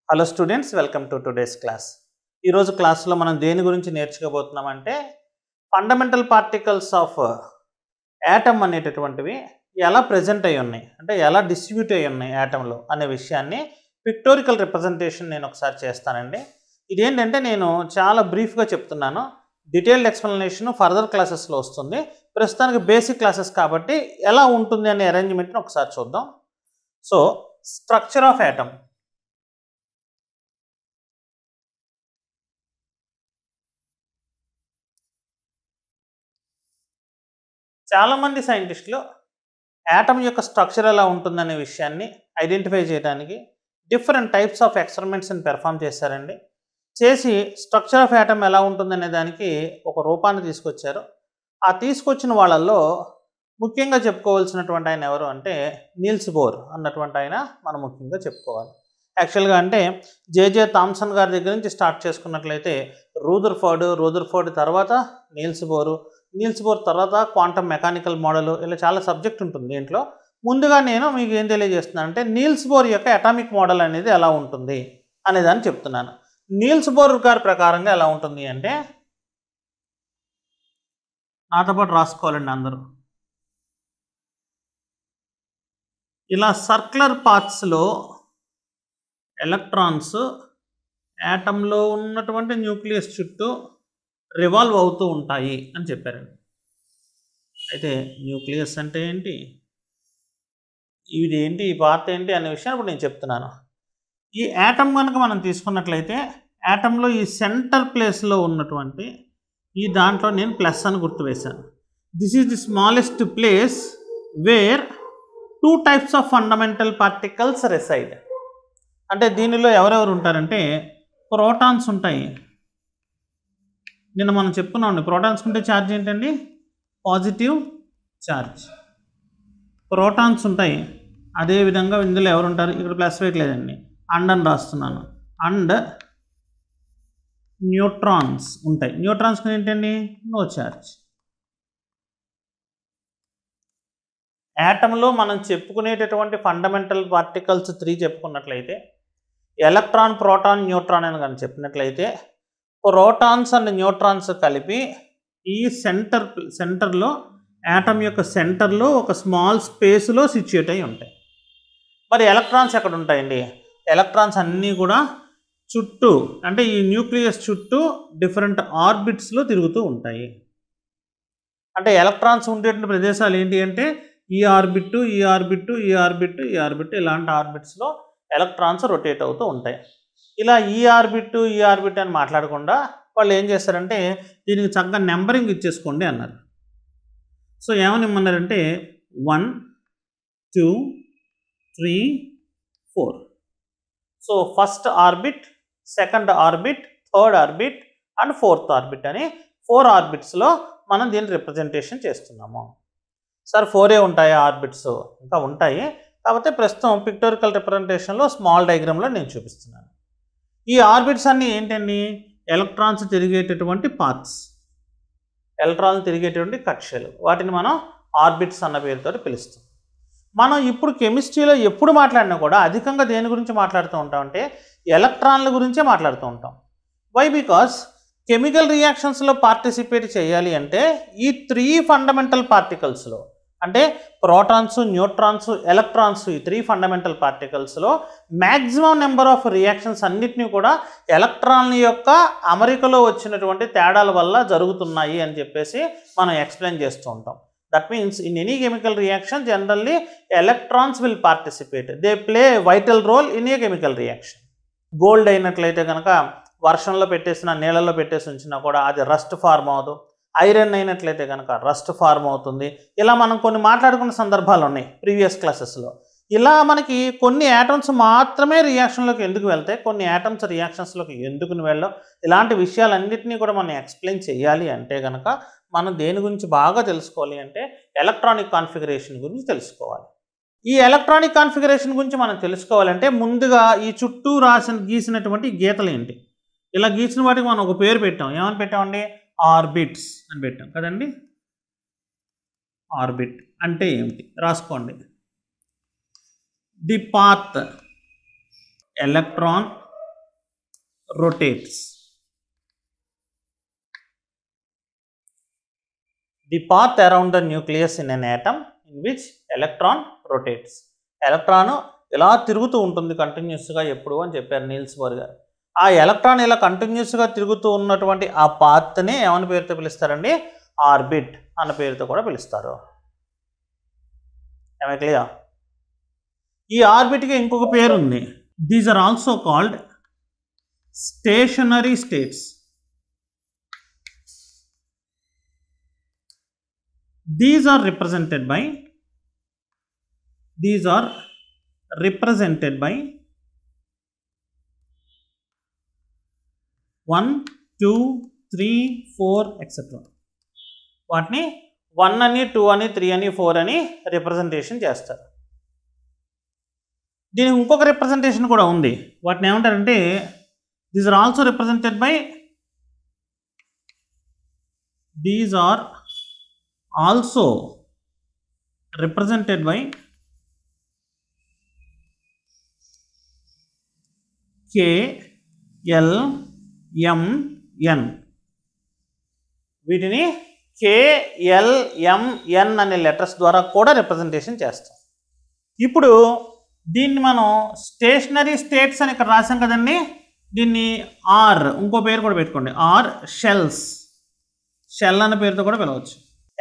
Hello students, welcome to today's class. ఈరోజు క్లాస్లో మనం దేని గురించి నేర్చుకోబోతున్నామంటే ఫండమెంటల్ పార్టికల్స్ ఆఫ్ యాటమ్ అనేటటువంటివి ఎలా ప్రజెంట్ అయి ఉన్నాయి, అంటే ఎలా డిస్ట్రిబ్యూట్ అయి ఉన్నాయి యాటంలో అనే విషయాన్ని పిక్టోరికల్ రిప్రజెంటేషన్ నేను ఒకసారి చేస్తానండి. ఇదేంటంటే నేను చాలా బ్రీఫ్గా చెప్తున్నాను, డీటెయిల్డ్ ఎక్స్ప్లెనేషన్ ఫర్దర్ క్లాసెస్లో వస్తుంది. ప్రస్తుతానికి బేసిక్ క్లాసెస్ కాబట్టి ఎలా ఉంటుంది అనే అరేంజ్మెంట్ని ఒకసారి చూద్దాం. So structure of atom. చాలామంది సైంటిస్టులు యాటమ్ యొక్క స్ట్రక్చర్ ఎలా ఉంటుందనే విషయాన్ని ఐడెంటిఫై చేయడానికి డిఫరెంట్ టైప్స్ ఆఫ్ ఎక్స్పెరిమెంట్స్ని పెర్ఫామ్ చేశారండి. చేసి స్ట్రక్చర్ ఆఫ్ యాటమ్ ఎలా ఉంటుందనే దానికి ఒక రూపాన్ని తీసుకొచ్చారు. ఆ తీసుకొచ్చిన వాళ్ళల్లో ముఖ్యంగా చెప్పుకోవాల్సినటువంటి ఆయన ఎవరు అంటే నీల్స్ బోర్ అన్నటువంటి ఆయన మనం ముఖ్యంగా చెప్పుకోవాలి. యాక్చువల్గా అంటే జేజే థామ్సన్ గారి దగ్గర నుంచి స్టార్ట్ చేసుకున్నట్లయితే రూదర్ఫోర్డ్ తర్వాత నీల్స్ బోర్ తర్వాత క్వాంటమ్ మెకానికల్ మోడల్, ఇలా చాలా సబ్జెక్ట్ ఉంటుంది దీంట్లో. ముందుగా నేను మీకు ఏం తెలియజేస్తున్నాను అంటే నీల్స్ బోర్ యొక్క అటామిక్ మోడల్ అనేది ఎలా ఉంటుంది అనేదాన్ని చెప్తున్నాను. నీల్స్ బోర్ గారి ప్రకారంగా ఎలా ఉంటుంది అంటే, నాతో పాటు రాసుకోవాలండి అందరూ, ఇలా సర్క్యులర్ పాత్స్లో ఎలక్ట్రాన్స్ యాటంలో ఉన్నటువంటి న్యూక్లియస్ చుట్టూ రివాల్వ్ అవుతూ ఉంటాయి అని చెప్పారండి. అయితే న్యూక్లియస్ అంటే ఏంటి, ఇది ఏంటి, ఈ పార్ట్ ఏంటి అనే విషయాన్ని ఇప్పుడు నేను చెప్తున్నాను. ఈ యాటమ్ కనుక మనం తీసుకున్నట్లయితే యాటంలో ఈ సెంటర్ ప్లేస్లో ఉన్నటువంటి ఈ దాంట్లో నేను ప్లస్ అని గుర్తు వేశాను. This is the smallest place where 2 types of fundamental particles reside. అంటే దీనిలో ఎవరెవరు ఉంటారంటే ప్రోటాన్స్ ఉంటాయి. నిన్న మనం చెప్పుకున్నాం, ప్రోటాన్స్ ఉంటే ఛార్జ్ ఏంటండి, పాజిటివ్ ఛార్జ్. ప్రోటాన్స్ ఉంటాయి. అదేవిధంగా ఇందులో ఎవరు ఉంటారు, ఇక్కడ ప్లస్ వేయట్లేదండి, అండ్ అని రాస్తున్నాను, అండ్ న్యూట్రాన్స్ ఉంటాయి. న్యూట్రాన్స్ ఏంటండి, నో ఛార్జ్. యాటంలో మనం చెప్పుకునేటటువంటి ఫండమెంటల్ పార్టికల్స్ 3 చెప్పుకున్నట్లయితే ఎలక్ట్రాన్, ప్రోటాన్, న్యూట్రాన్ అని కానీ చెప్పినట్లయితే ప్రోటాన్స్ అండ్ న్యూట్రాన్స్ కలిపి ఈ సెంటర్లో యాటమ్ యొక్క సెంటర్లో ఒక స్మాల్ స్పేస్లో సిచ్యుయేట్ అయి ఉంటాయి. మరి ఎలక్ట్రాన్స్ ఎక్కడ ఉంటాయండి, ఎలక్ట్రాన్స్ అన్నీ కూడా చుట్టూ, అంటే ఈ న్యూక్లియస్ చుట్టూ డిఫరెంట్ ఆర్బిట్స్లో తిరుగుతూ ఉంటాయి. అంటే ఎలక్ట్రాన్స్ ఉండేటువంటి ప్రదేశాలు ఏంటి అంటే ఈ ఆర్బిట్, ఈ ఆర్బిట్, ఈ ఆర్బిట్, ఈ ఆర్బిట్, ఇలాంటి ఆర్బిట్స్లో ఎలక్ట్రాన్స్ రొటేట్ అవుతూ ఉంటాయి. ఇలా ఈ ఆర్బిట్ అని మాట్లాడకుండా వాళ్ళు ఏం చేస్తారంటే దీనికి చక్కగా నెంబరింగ్ ఇచ్చేసుకోండి అన్నారు. సో ఏమని ఇమ్మన్నారంటే 1, 2, 3, 4. So first orbit, second orbit, third orbit and fourth orbit అని 4 ఆర్బిట్స్లో మనం దీన్ని రిప్రజెంటేషన్ చేస్తున్నాము. సార్ 4 ఉంటాయా ఆర్బిట్స్? ఇంకా ఉంటాయి, కాకపోతే ప్రస్తుతం పిక్టోరికల్ రిప్రజెంటేషన్లో స్మాల్ డయాగ్రామ్లో నేను చూపిస్తున్నాను. ఈ ఆర్బిట్స్ అన్నీ ఏంటండి, ఎలక్ట్రాన్స్ తిరిగేటటువంటి పాత్స్, ఎలక్ట్రాన్లు తిరిగేటువంటి కక్ష్యలు, వాటిని మనం ఆర్బిట్స్ అన్న పేరుతో పిలుస్తాం. మనం ఇప్పుడు కెమిస్ట్రీలో ఎప్పుడు మాట్లాడినా కూడా అధికంగా దేని గురించి మాట్లాడుతూ ఉంటామంటే ఎలక్ట్రాన్ల గురించే మాట్లాడుతూ ఉంటాం. వై? బికాస్ కెమికల్ రియాక్షన్స్లో పార్టిసిపేట్ చేయాలి అంటే ఈ 3 ఫండమెంటల్ పార్టికల్స్లో, అంటే ప్రోటాన్స్, న్యూట్రాన్స్, ఎలక్ట్రాన్స్, ఈ 3 ఫండమెంటల్ పార్టికల్స్లో మ్యాక్సిమం నెంబర్ ఆఫ్ రియాక్షన్స్ అన్నిటినీ కూడా ఎలక్ట్రాన్ల యొక్క అమరికలో వచ్చినటువంటి తేడాల వల్ల జరుగుతున్నాయి అని చెప్పేసి మనం ఎక్స్ప్లెయిన్ చేస్తూ ఉంటాం. That means in any chemical reaction generally electrons will participate, they play vital role in a chemical reaction. Gold అయినట్లయితే కనుక వర్షంలో పెట్టేసిన, నీళ్ళలో పెట్టేసి ఉంచినా కూడా అది రస్ట్ ఫార్మ్ అవ్వదు. ఐరన్ అయినట్లయితే కనుక రస్ట్ ఫార్మ్ అవుతుంది. ఇలా మనం కొన్ని మాట్లాడుకున్న సందర్భాలు ఉన్నాయి ప్రీవియస్ క్లాసెస్లో. ఇలా మనకి కొన్ని యాటమ్స్ మాత్రమే రియాక్షన్లోకి ఎందుకు వెళ్తాయి, కొన్ని యాటమ్స్ రియాక్షన్స్లోకి ఎందుకు వెళ్ళవు, ఇలాంటి విషయాలన్నింటినీ కూడా మనం ఎక్స్ప్లెయిన్ చేయాలి అంటే కనుక మనం దేని గురించి బాగా తెలుసుకోవాలి అంటే ఎలక్ట్రానిక్ కాన్ఫిగరేషన్ గురించి తెలుసుకోవాలి. ఈ ఎలక్ట్రానిక్ కాన్ఫిగరేషన్ గురించి మనం తెలుసుకోవాలంటే ముందుగా ఈ చుట్టూ గీసినటువంటి గీతలు ఏంటి, ఇలా గీసిన వాటికి మనం ఒక పేరు పెట్టాం. ఏమని పెట్టామండి, ఆర్బిట్స్ అని పెట్టాం కదండి. ఆర్బిట్ అంటే ఏమిటి రాసుకోండి. The path electron rotates. The path around the nucleus in an atom in which electron rotates. Electron ఇలా తిరుగుతూ ఉంటుంది కంటిన్యూస్గా ఎప్పుడు అని చెప్పారు నీల్స్ బోర్ గారు. ఆ ఎలక్ట్రాన్ ఇలా కంటిన్యూస్గా తిరుగుతూ ఉన్నటువంటి ఆ పాత్ని ఏమని పేరుతో పిలుస్తారండి? ఆర్బిట్ అన్న పేరుతో కూడా పిలుస్తారు. ఏమై క్లియర్? ఈ ఆర్బిట్కి ఇంకొక పేరు ఉంది. These are also called stationary states. These are represented by 1, 2, 3, 4 etc. వాటిని 1 అని 2 అని 3 అని 4 అని రిప్రజెంటేషన్ చేస్తారు. దీనికి ఇంకొక రిప్రజెంటేషన్ కూడా ఉంది. వాటిని ఏమంటారంటే these are also represented by KLMN. వీటిని KLMN అనే లెటర్స్ ద్వారా కూడా రిప్రజెంటేషన్ చేస్తాం. ఇప్పుడు దీన్ని మనం స్టేషనరీ స్టేట్స్ అని ఇక్కడ రాసాం కదండి. దీన్ని ఆర్ ఇంకో పేరు కూడా పెట్టుకోండి, ఆర్ షెల్స్. షెల్ అనే పేరుతో కూడా పిలవచ్చు.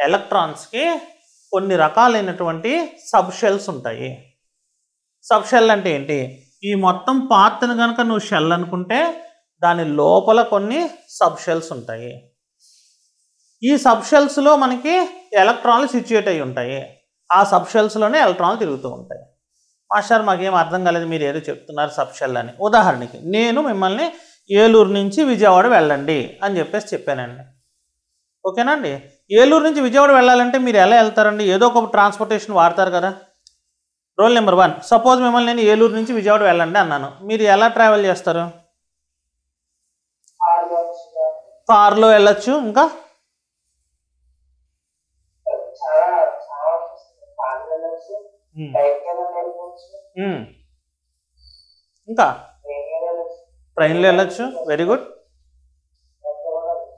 ఎలక్ట్రాన్స్కి కొన్ని రకాలైనటువంటి సబ్ షెల్స్ ఉంటాయి. సబ్ షెల్ అంటే ఏంటి? ఈ మొత్తం పాత్రను కనుక నువ్వు షెల్ అనుకుంటే దాని లోపల కొన్ని సబ్ షెల్స్ ఉంటాయి. ఈ సబ్ షెల్స్లో మనకి ఎలక్ట్రాన్లు సిచ్యుయేట్ అయి ఉంటాయి. ఆ సబ్ షెల్స్లోనే ఎలక్ట్రాన్లు తిరుగుతూ ఉంటాయి. మాస్టర్ మాకేం అర్థం కాలేదు, మీరు ఏదో చెప్తున్నారు సబ్ షెల్ అని. ఉదాహరణకి నేను మిమ్మల్ని ఏలూరు నుంచి విజయవాడ వెళ్ళండి అని చెప్పానండి. ఓకేనండి? ఏలూరు నుంచి విజయవాడ వెళ్ళాలంటే మీరు ఎలా వెళ్తారండి? ఏదో ఒక ట్రాన్స్పోర్టేషన్ వాడతారు కదా. రూల్ నెంబర్ 1, సపోజ్ మిమ్మల్ని నేను ఏలూరు నుంచి విజయవాడ వెళ్ళండి అన్నాను. మీరు ఎలా ట్రావెల్ చేస్తారు? కార్లో వెళ్ళచ్చు. ఇంకా ఇంకా ట్రైన్లో వెళ్ళచ్చు. Very good.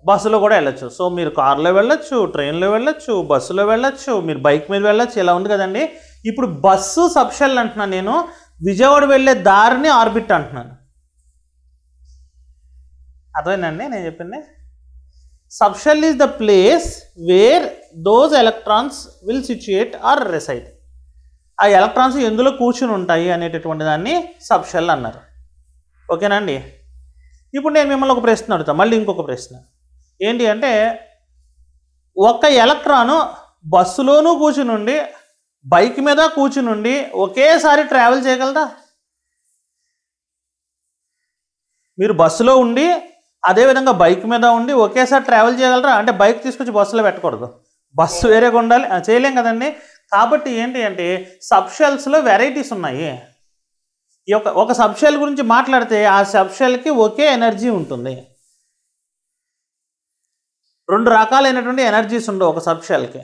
బస్సులో కూడా వెళ్ళచ్చు. సో మీరు కార్లో వెళ్ళచ్చు, ట్రైన్లో వెళ్ళచ్చు, బస్సులో వెళ్ళచ్చు, మీరు బైక్ మీద వెళ్ళచ్చు. ఇలా ఉంది కదండి. ఇప్పుడు బస్సు సబ్షెల్ అంటున్నాను నేను, విజయవాడ వెళ్ళే దారిని ఆర్బిట్ అంటున్నాను. అర్థమైందండి నేను చెప్పింది? Subshell is the place where those electrons will situate or reside. ఆ ఎలక్ట్రాన్స్ ఎందులో కూర్చుని ఉంటాయి అనేటటువంటి దాన్ని సబ్షెల్ అన్నారు. ఓకేనండి? ఇప్పుడు నేను మిమ్మల్ని ఒక ప్రశ్న అడుగుతాను, మళ్ళీ ఇంకొక ప్రశ్న ఏంటి అంటే, ఒక ఎలక్ట్రాను బస్సులోనూ కూర్చుని ఉండి బైక్ మీద కూర్చుని ఉండి ఒకేసారి ట్రావెల్ చేయగలదా? మీరు బస్సులో ఉండి అదేవిధంగా బైక్ మీద ఉండి ఒకేసారి ట్రావెల్ చేయగలరా? అంటే బైక్ తీసుకొచ్చి బస్సులో పెట్టకూడదు, బస్సు వేరేగా ఉండాలి. చేయలేం కదండి. కాబట్టి ఏంటి అంటే సబ్షెల్స్లో వెరైటీస్ ఉన్నాయి. ఈ ఒక సబ్షెల్ గురించి మాట్లాడితే ఆ సబ్షెల్కి ఒకే ఎనర్జీ ఉంటుంది. 2 రకాలైనటువంటి ఎనర్జీస్ ఉండవు ఒక సబ్షెల్కి.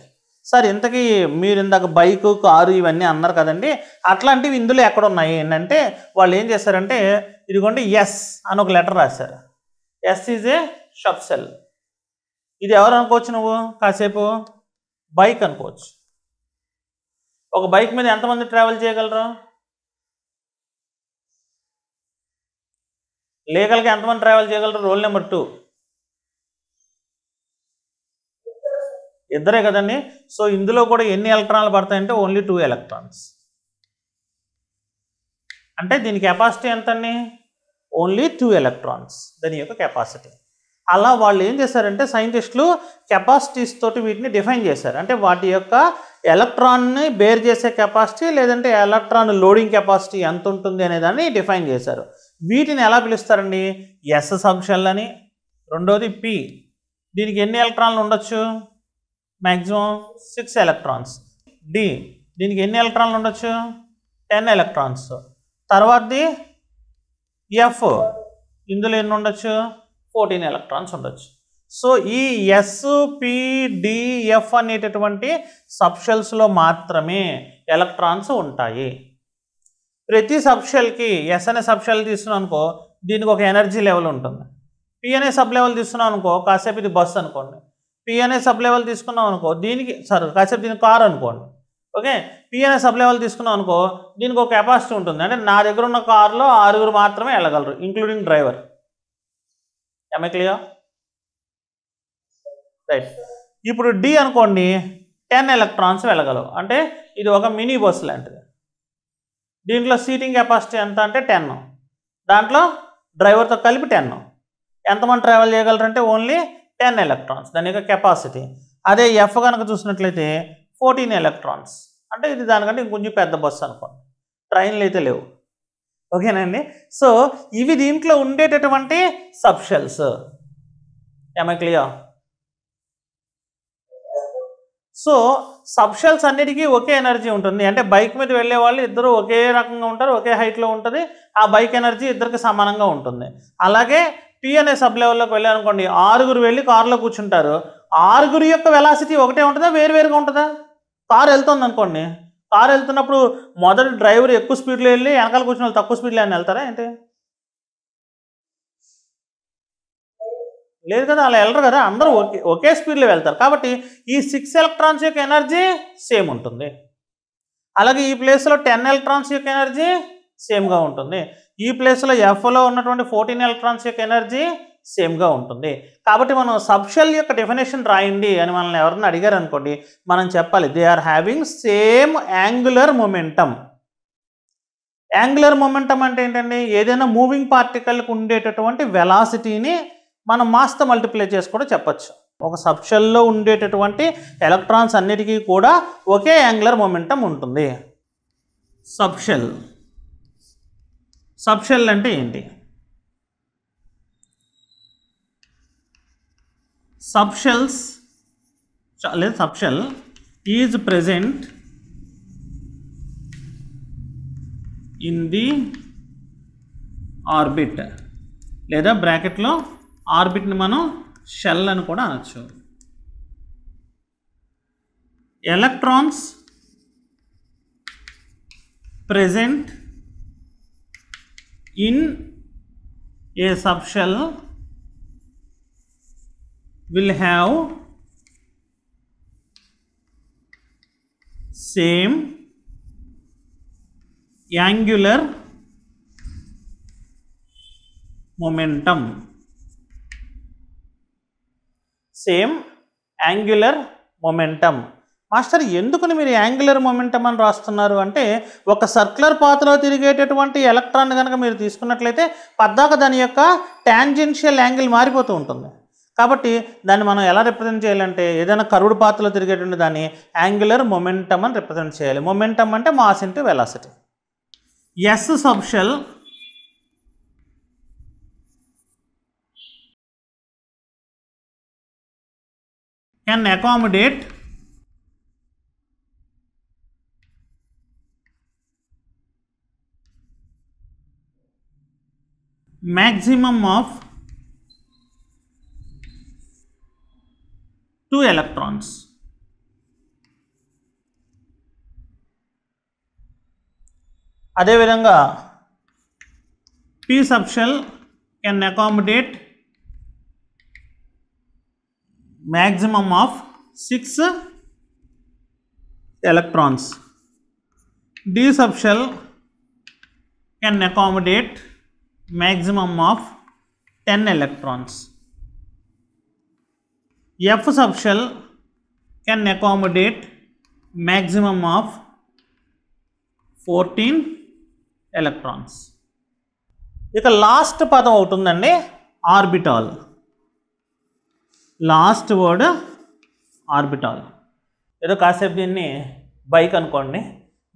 సార్ ఇంతకీ మీరు ఇందాక బైకు, కారు ఇవన్నీ అన్నారు కదండి, అట్లాంటివి ఇందులో ఎక్కడ ఉన్నాయి ఏంటంటే వాళ్ళు ఏం చేశారంటే ఇదిగోండి ఎస్ అని ఒక లెటర్ రాశారు. S is a subshell. ఇది ఎవరు అనుకోవచ్చు? నువ్వు కాసేపు బైక్ అనుకోవచ్చు. ఒక బైక్ మీద ఎంతమంది ట్రావెల్ చేయగలరు? లీగల్గా ఎంతమంది ట్రావెల్ చేయగలరు? రూల్ నెంబర్ 2, ఇద్దరే కదండి. సో ఇందులో కూడా ఎన్ని ఎలక్ట్రాన్లు పడతాయంటే ఓన్లీ 2 ఎలక్ట్రాన్స్. అంటే దీని కెపాసిటీ ఎంతండి? ఓన్లీ 2 ఎలక్ట్రాన్స్ దాని యొక్క కెపాసిటీ. అలా వాళ్ళు ఏం చేశారంటే సైంటిస్టులు కెపాసిటీస్ తోటి వీటిని డిఫైన్ చేశారు. అంటే వాటి యొక్క ఎలక్ట్రాన్ని బేర్ చేసే కెపాసిటీ లేదంటే ఎలక్ట్రాన్ లోడింగ్ కెపాసిటీ ఎంత ఉంటుంది అనేదాన్ని డిఫైన్ చేశారు. వీటిని ఎలా పిలుస్తారండి? ఎస్ సబ్షెల్ అని. రెండోది పి, దీనికి ఎన్ని ఎలక్ట్రాన్లు ఉండొచ్చు? Maximum 6 electrons. డి, దీనికి ఎన్ని ఎలక్ట్రాన్లు ఉండొచ్చు? 10 ఎలక్ట్రాన్స్. తర్వాతది ఎఫ్, ఇందులో ఎన్ని ఉండొచ్చు? 14 ఎలక్ట్రాన్స్ ఉండొచ్చు. సో ఈ ఎస్పిడిఎఫ్ అనేటటువంటి సబ్షెల్స్లో మాత్రమే ఎలక్ట్రాన్స్ ఉంటాయి. ప్రతి సబ్షెల్కి ఎస్ అనే సబ్షెల్ తీసుకున్నాం అనుకో, దీనికి ఒక ఎనర్జీ లెవెల్ ఉంటుంది. పి అనే సబ్ లెవెల్ తీసుకున్నాం అనుకో, కాసేపు ఇది బస్ అనుకోండి. పి అనే సబ్ లెవెల్ తీసుకున్నాం అనుకో, దీనికి కాసేపు దీనికి కార్ అనుకోండి. ఓకే, పి అనే సబ్ లెవెల్ తీసుకున్నాం అనుకో, దీనికి ఒక కెపాసిటీ ఉంటుంది. అంటే నా దగ్గర ఉన్న కార్లో 6 మాత్రమే వెళ్ళగలరు, including driver. am I clear? Right. ఇప్పుడు డి అనుకోండి, 10 ఎలక్ట్రాన్స్ వెళ్ళగలవు. అంటే ఇది ఒక మినీ బస్ లాంటిది. దీంట్లో సీటింగ్ కెపాసిటీ ఎంత అంటే 10, దాంట్లో డ్రైవర్తో కలిపి 10. ఎంతమంది ట్రావెల్ చేయగలరంటే ఓన్లీ 10 ఎలక్ట్రాన్స్, దాని యొక్క కెపాసిటీ. అదే ఎఫ్ కనుక చూసినట్లయితే 14 ఎలక్ట్రాన్స్, అంటే ఇది దానికంటే ఇంకొంచెం పెద్ద బస్సు అనుకోండి. ట్రైన్లు అయితే లేవు. ఓకేనండి. సో ఇవి దీంట్లో ఉండేటటువంటి subshells. am I clear? So subshells అన్నిటికీ ఒకే ఎనర్జీ ఉంటుంది. అంటే బైక్ మీద వెళ్ళే వాళ్ళు ఇద్దరు ఒకే రకంగా ఉంటారు, ఒకే హైట్లో ఉంటుంది. ఆ బైక్ ఎనర్జీ ఇద్దరికి సమానంగా ఉంటుంది. అలాగే పి అనే సబ్ లెవెల్లోకి వెళ్ళారనుకోండి, 6 వెళ్ళి కారులో కూర్చుంటారు. 6 యొక్క వెలాసిటీ ఒకటే ఉంటుందా, వేరువేరుగా ఉంటుందా? కారు వెళ్తుంది అనుకోండి, కారు వెళ్తున్నప్పుడు మొదటి డ్రైవర్ ఎక్కువ స్పీడ్లో వెళ్ళి వెనకాల కూర్చున్న వాళ్ళు తక్కువ స్పీడ్లో అని వెళ్తారా ఏంటి? లేదు కదా, అలా వెళ్ళరు కదా, అందరూ ఒకే స్పీడ్లో వెళ్తారు. కాబట్టి ఈ 6 ఎలక్ట్రాన్స్ యొక్క ఎనర్జీ సేమ్ ఉంటుంది. అలాగే ఈ ప్లేస్లో 10 ఎలక్ట్రాన్స్ యొక్క ఎనర్జీ సేమ్గా ఉంటుంది. ఈ ప్లేస్లో ఎఫ్లో ఉన్నటువంటి 14 ఎలక్ట్రాన్స్ యొక్క ఎనర్జీ సేమ్గా ఉంటుంది. కాబట్టి మనం సబ్షెల్ యొక్క డెఫినేషన్ రాయండి అని మనల్ని ఎవరైనా అడిగారు అనుకోండి, మనం చెప్పాలి they are having same angular momentum. Angular momentum అంటే ఏంటండి? ఏదైనా మూవింగ్ పార్టికల్కి ఉండేటటువంటి వెలాసిటీని మనం మాస్తో మల్టిప్లై చేసి కూడా చెప్పచ్చు. ఒక సబ్షెల్లో ఉండేటటువంటి ఎలక్ట్రాన్స్ అన్నిటికీ కూడా ఒకే యాంగులర్ మొమెంటమ్ ఉంటుంది. సబ్షెల్ అంటే ఏంటి? Subshell is present in the orbit, లేదా బ్రాకెట్లో ఆర్బిట్ని మనం షెల్ అని కూడా అనొచ్చు. Electrons present in a subshell will have same angular momentum. Same angular momentum. Master ఎందుకని మీరు యాంగులర్ మొమెంటమ్ అని రాస్తున్నారు అంటే, ఒక సర్క్యులర్ పాత్లో తిరిగేటటువంటి ఎలక్ట్రాన్ కనుక మీరు తీసుకున్నట్లయితే పద్దాక దాని యొక్క టాంజెన్షియల్ యాంగిల్ మారిపోతూ ఉంటుంది. కాబట్టి దాన్ని మనం ఎలా రిప్రజెంట్ చేయాలంటే, ఏదైనా కర్వ్డ్ పాత్లో తిరిగేటువంటి దాన్ని యాంగులర్ మొమెంటమ్ అని రిప్రజెంట్ చేయాలి. మొమెంటమ్ అంటే mass into velocity. S subshell can accommodate maximum of 2 electrons. అదే విధంగా p subshell can accommodate maximum of 6 electrons. D subshell can accommodate maximum of 10 electrons. F subshell can accommodate maximum of 14 electrons. ఇక last పదం అవుతుందండి orbital. Last word orbital. ఏదో కాసేపు దీన్ని bike అనుకోండి.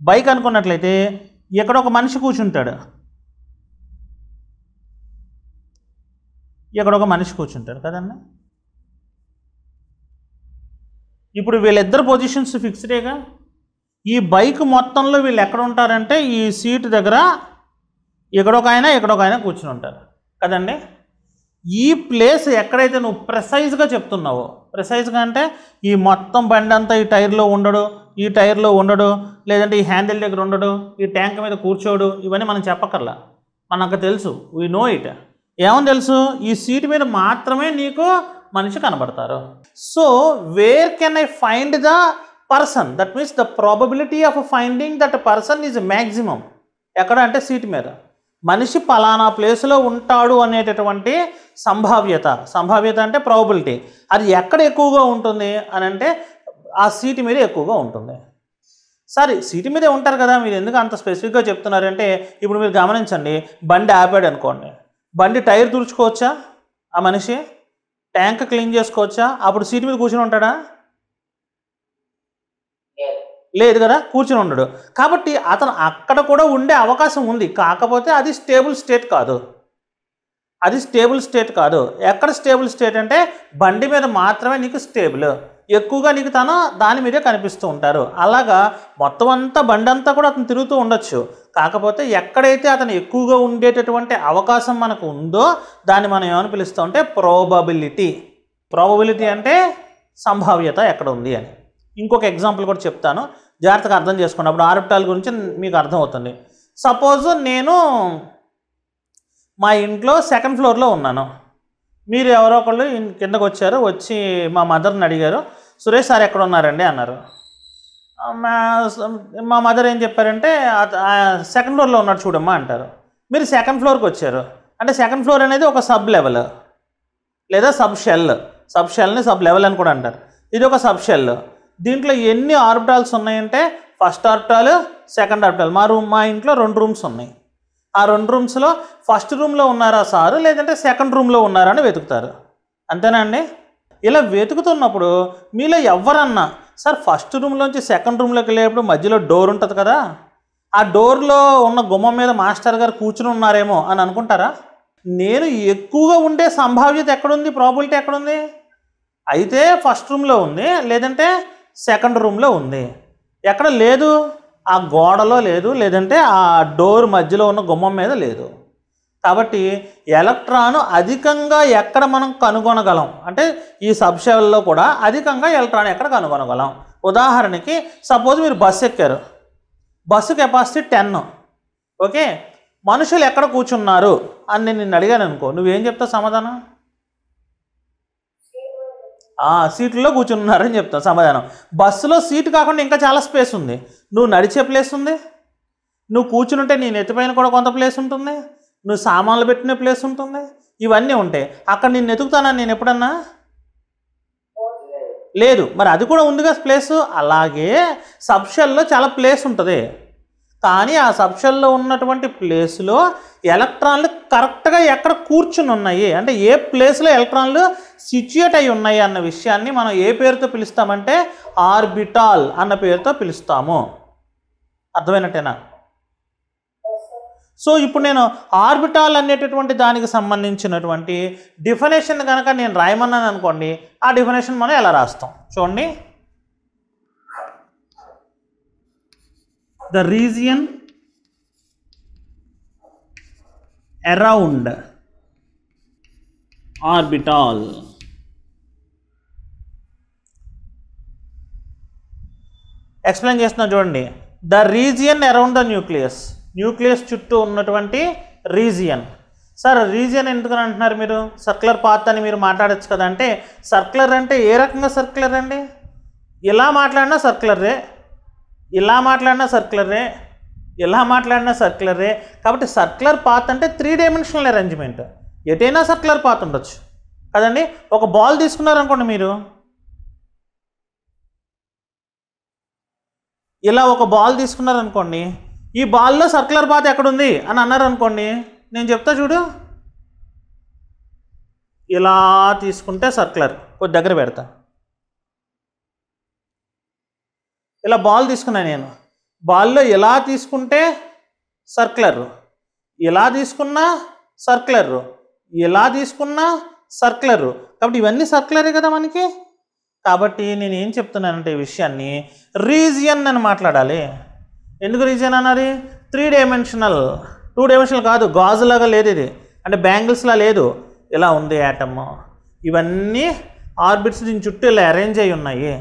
Bike అనుకున్నట్లయితే ఇక్కడ ఒక మనిషి కూర్చుంటాడు, ఇక్కడ ఒక మనిషి కూర్చుంటాడు కదండి. ఇప్పుడు వీళ్ళిద్దరు పొజిషన్స్ ఫిక్స్డేగా. ఈ బైక్ మొత్తంలో వీళ్ళు ఎక్కడ ఉంటారంటే, ఈ సీటు దగ్గర ఇక్కడొక ఆయన కూర్చుని ఉంటారు కదండి. ఈ ప్లేస్ ఎక్కడైతే నువ్వు ప్రెసైజ్గా చెప్తున్నావో, ప్రెసైజ్గా అంటే ఈ మొత్తం బండి అంతా ఈ టైర్లో ఉండడు, ఈ టైర్లో ఉండడు, లేదంటే ఈ హ్యాండిల్ దగ్గర ఉండడు, ఈ ట్యాంక్ మీద కూర్చోడు, ఇవన్నీ మనం చెప్పక్కర్లా. మనకు తెలుసు, వీ నో ఇట్. ఏమని తెలుసు? ఈ సీట్ మీద మాత్రమే నీకు మనిషి కనబడతారు. So where can I find the person? That means the probability of finding that person is maximum. ఎక్కడ అంటే సీట్ మీద. మనిషి పలానా ప్లేస్లో ఉంటాడు అనేటటువంటి సంభావ్యత. సంభావ్యత అంటే ప్రాబబిలిటీ. అది ఎక్కడ ఎక్కువగా ఉంటుంది అని అంటే ఆ సీటు మీద ఎక్కువగా ఉంటుంది. సరే, సీటు మీదే ఉంటారు కదా, మీరు ఎందుకు అంత స్పెసిఫిక్గా చెప్తున్నారంటే ఇప్పుడు మీరు గమనించండి, బండి ఆపాడు అనుకోండి, బండి టైర్ తుడుచుకోవచ్చా ఆ మనిషి? ట్యాంక్ క్లీన్ చేసుకోవచ్చా? అప్పుడు సీటు మీద కూర్చొని ఉంటాడా? లేదు కదా, కూర్చుని ఉండడు. కాబట్టి అతను అక్కడ కూడా ఉండే అవకాశం ఉంది, కాకపోతే అది స్టేబుల్ స్టేట్ కాదు. అది స్టేబుల్ స్టేట్ కాదు. ఎక్కడ స్టేబుల్ స్టేట్ అంటే బండి మీద మాత్రమే నీకు స్టేబుల్, ఎక్కువగా నీకు దాని మీదే కనిపిస్తూ ఉంటారు. అలాగా మొత్తం అంతా బండి అంతా కూడా అతను తిరుగుతూ ఉండొచ్చు, కాకపోతే ఎక్కడైతే అతను ఎక్కువగా ఉండేటటువంటి అవకాశం మనకు ఉందో దాన్ని మనం ఏమని పిలుస్తాం అంటే ప్రోబబిలిటీ. ప్రోబబిలిటీ అంటే సంభావ్యత ఎక్కడ ఉంది అని. ఇంకొక ఎగ్జాంపుల్ కూడా చెప్తాను, జాగ్రత్తగా అర్థం చేసుకోండి, అప్పుడు ఆర్బిటాల్ గురించి మీకు అర్థమవుతుంది. సపోజ్ నేను మా ఇంట్లో సెకండ్ ఫ్లోర్లో ఉన్నాను, మీరు ఎవరో ఒకళ్ళు కిందకు వచ్చారు, వచ్చి మా మదర్ని అడిగారు, సురేష్ సార్ ఎక్కడ ఉన్నారండి అన్నారు. మా మదర్ ఏం చెప్పారంటే సెకండ్ ఫ్లోర్లో ఉన్నాడు చూడమ్మా అంటారు. మీరు సెకండ్ ఫ్లోర్కి వచ్చారు అంటే సెకండ్ ఫ్లోర్ అనేది ఒక సబ్ లెవెల్ లేదా సబ్ షెల్. సబ్ షెల్ని సబ్ లెవెల్ అని కూడా అంటారు. ఇది ఒక సబ్ షెల్. దీంట్లో ఎన్ని ఆర్బిటాల్స్ ఉన్నాయంటే ఫస్ట్ ఆర్బిటాల్, సెకండ్ ఆర్బిటాల్. మా ఇంట్లో 2 రూమ్స్ ఉన్నాయి. ఆ 2 రూమ్స్లో ఫస్ట్ రూమ్లో ఉన్నారా సారు, లేదంటే సెకండ్ రూమ్లో ఉన్నారా అని వెతుకుతారు. అంతేనా అండి? ఇలా వెతుకుతున్నప్పుడు మీలో ఎవరన్నా సార్ ఫస్ట్ రూమ్లోంచి సెకండ్ రూమ్లోకి వెళ్ళేటప్పుడు మధ్యలో డోర్ ఉంటుంది కదా, ఆ డోర్లో ఉన్న గుమ్మం మీద మాస్టర్ గారు కూర్చుని ఉన్నారేమో అని అనుకుంటారా? నేను ఎక్కువగా ఉండే సంభావ్యత ఎక్కడుంది, ప్రాబిలిటీ ఎక్కడుంది? అయితే ఫస్ట్ రూమ్లో ఉంది, లేదంటే సెకండ్ రూమ్లో ఉంది. ఎక్కడ లేదు? ఆ గోడలో లేదు, లేదంటే ఆ డోర్ మధ్యలో ఉన్న గుమ్మం మీద లేదు. కాబట్టి ఎలక్ట్రాన్ అధికంగా ఎక్కడ మనం కనుగొనగలం అంటే ఈ సబ్షెల్లో కూడా అధికంగా ఎలక్ట్రాన్ ఎక్కడ కనుగొనగలం? ఉదాహరణకి సపోజ్ మీరు బస్సు ఎక్కారు, బస్సు కెపాసిటీ 10, ఓకే, మనుషులు ఎక్కడ కూర్చున్నారు అని నేను నిన్ను అడిగాను అనుకో, నువ్వేం చెప్తావు సమాధానం? సీట్లలో కూర్చున్నారని చెప్తావు సమాధానం. బస్సులో సీటు కాకుండా ఇంకా చాలా స్పేస్ ఉంది. నువ్వు నడిచే ప్లేస్ ఉంది, నువ్వు కూర్చుని ఉంటే నీ నెత్తిపైన కూడా కొంత ప్లేస్ ఉంటుంది, నువ్వు సామాన్లు పెట్టిన ప్లేస్ ఉంటుంది, ఇవన్నీ ఉంటాయి. అక్కడ నేను ఎతుకుతానని నేను ఎప్పుడన్నా లేదు, మరి అది కూడా ఉందిగా ప్లేస్. అలాగే సబ్షెల్లో చాలా ప్లేస్ ఉంటుంది, కానీ ఆ సబ్షెల్లో ఉన్నటువంటి ప్లేస్లో ఎలక్ట్రాన్లు కరెక్ట్గా ఎక్కడ కూర్చుని ఉన్నాయి అంటే ఏ ప్లేస్లో ఎలక్ట్రాన్లు సిచ్యుయేట్ అయి ఉన్నాయి అన్న విషయాన్ని మనం ఏ పేరుతో పిలుస్తామంటే ఆర్బిటాల్ అన్న పేరుతో పిలుస్తాము. అర్థమైనట్టేనా? సో ఇప్పుడు నేను ఆర్బిటాల్ అనేటటువంటి దానికి సంబంధించినటువంటి డెఫినేషన్ కనుక నేను రాయమన్నాను అనుకోండి, ఆ డెఫినేషన్ మనం ఎలా రాస్తాం చూడండి. The region around orbital explain చేస్తున్నా చూడండి. The region around the nucleus, nucleus చుట్టూ ఉన్నటువంటి రీజియన్. సార్ రీజియన్ ఎందుకని అంటున్నారు మీరు? సర్క్యులర్ పాత్ అని మీరు మాట్లాడచ్చు కదా. అంటే సర్క్యులర్ అంటే ఏ రకంగా సర్క్యులర్ అండి? ఇలా మాట్లాడినా సర్క్యులరే, ఇలా మాట్లాడినా సర్క్యులరే, ఇలా మాట్లాడినా సర్క్యులరే. కాబట్టి సర్క్యులర్ పాత్ అంటే 3 డైమెన్షనల్ అరేంజ్మెంట్. ఎటైనా సర్క్యులర్ పాత్ ఉండొచ్చు కదండి. ఒక బాల్ తీసుకున్నారనుకోండి, మీరు ఇలా ఒక బాల్ తీసుకున్నారనుకోండి, ఈ బాల్లో సర్క్యులర్ పాత్ ఎక్కడుంది అని అన్నారనుకోండి, నేను చెప్తా చూడు, ఇలా తీసుకుంటే సర్క్యులర్, కొద్ది దగ్గర పెడతా. ఇలా బాల్ తీసుకున్నాను నేను, బాల్లో ఇలా తీసుకుంటే సర్క్యులర్, ఇలా తీసుకున్నా సర్క్యులర్, ఇలా తీసుకున్నా సర్క్యులర్. కాబట్టి ఇవన్నీ సర్క్యులరే కదా మనకి. కాబట్టి నేను ఏం చెప్తున్నానంటే ఈ విషయాన్ని రీజియన్ అని మాట్లాడాలి. ఎందుకు రీజియన్ అన్నది? 3 డైమెన్షనల్, 2 డైమెన్షనల్ కాదు, గాజులాగా లేదు ఇది, అంటే బ్యాంగిల్స్లా లేదు, ఇలా ఉంది యాటమ్. ఇవన్నీ ఆర్బిట్స్ దీని చుట్టూ ఇలా అరేంజ్ అయి ఉన్నాయి.